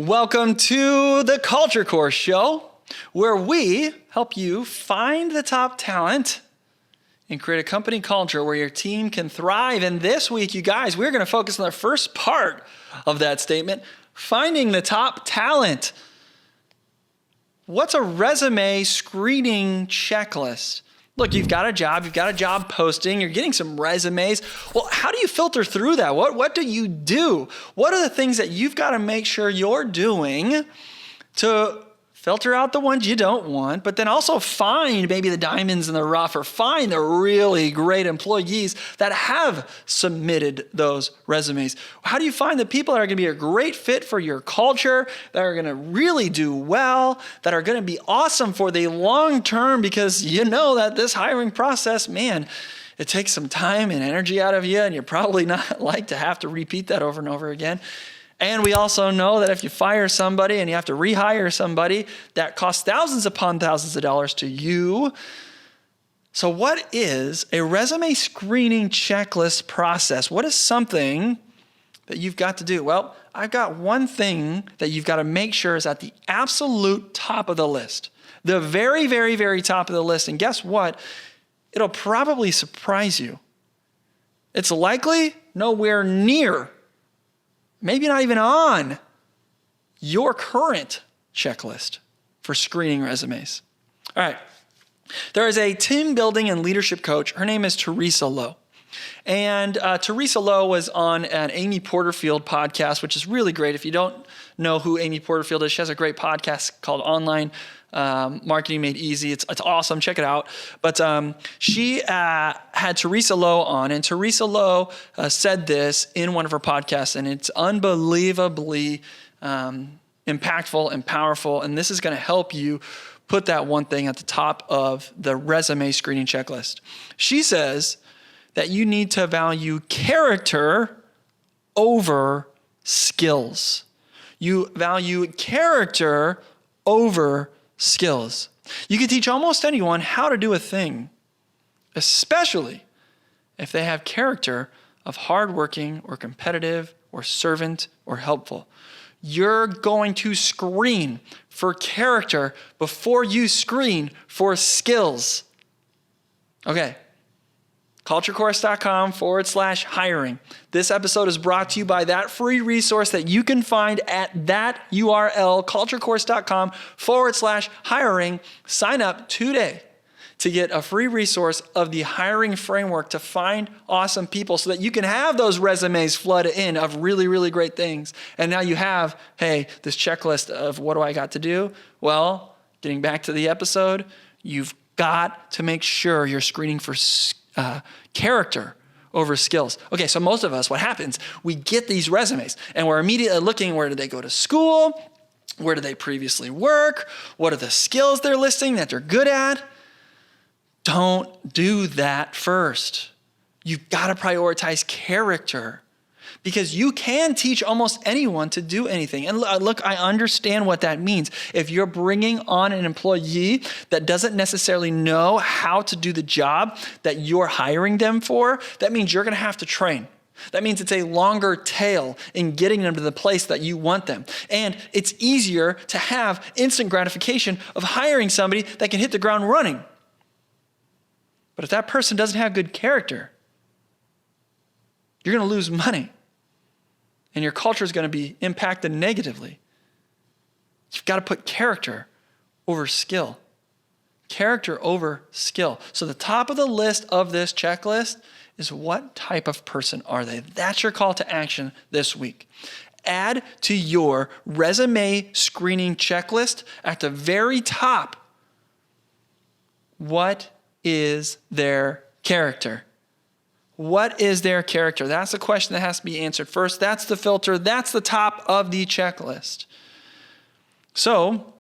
Welcome to the Culture Course Show, where we help you find the top talent and create a company culture where your team can thrive. And this week, you guys, we're going to focus on the first part of that statement, finding the top talent. What's a resume screening checklist? Look, you've got a job posting, you're getting some resumes. Well, how do you filter through that? What do you do? What are the things that you've got to make sure you're doing to filter out the ones you don't want, but then also find maybe the diamonds in the rough or find the really great employees that have submitted those resumes? How do you find the people that are going to be a great fit for your culture, that are going to really do well, that are going to be awesome for the long term? Because you know that this hiring process, man, it takes some time and energy out of you, and you're probably not like to have to repeat that over and over again. And we also know that if you fire somebody and you have to rehire somebody, that costs thousands upon thousands of dollars to you. So what is a resume screening checklist process? What is something that you've got to do? Well, I've got one thing that you've got to make sure is at the absolute top of the list. The very, very, very top of the list. And guess what? It'll probably surprise you. It's likely nowhere near, maybe not even on your current checklist for screening resumes. All right. There is a team building and leadership coach. Her name is Teresa Lowe. And Teresa Lowe was on an Amy Porterfield podcast, which is really great. If you don't know who Amy Porterfield is, she has a great podcast called Online Marketing Made Easy. It's awesome. Check it out. But she had Teresa Lowe on, and Teresa Lowe said this in one of her podcasts, and it's unbelievably impactful and powerful. And this is going to help you put that one thing at the top of the resume screening checklist. She says that you need to value character over skills. You value character over skills. You can teach almost anyone how to do a thing, especially if they have character of hardworking or competitive or servant or helpful. You're going to screen for character before you screen for skills. Okay. culturecourse.com/hiring. This episode is brought to you by that free resource that you can find at that URL, culturecourse.com/hiring. Sign up today to get a free resource of the hiring framework to find awesome people so that you can have those resumes flood in of really, really great things. And now you have, hey, this checklist of what do I got to do? Well, getting back to the episode, you've got to make sure you're screening for character over skills. Okay, so most of us, what happens, we get these resumes and we're immediately looking, where did they go to school? Where did they previously work? What are the skills they're listing that they're good at? Don't do that first. You've got to prioritize character, because you can teach almost anyone to do anything. And look, I understand what that means. If you're bringing on an employee that doesn't necessarily know how to do the job that you're hiring them for, that means you're going to have to train. That means it's a longer tail in getting them to the place that you want them. And it's easier to have instant gratification of hiring somebody that can hit the ground running. But if that person doesn't have good character, you're going to lose money. And your culture is going to be impacted negatively. You've got to put character over skill. Character over skill. So the top of the list of this checklist is, what type of person are they? That's your call to action this week. Add to your resume screening checklist at the very top, what is their character? What is their character? That's the question that has to be answered first. That's the filter. That's the top of the checklist. So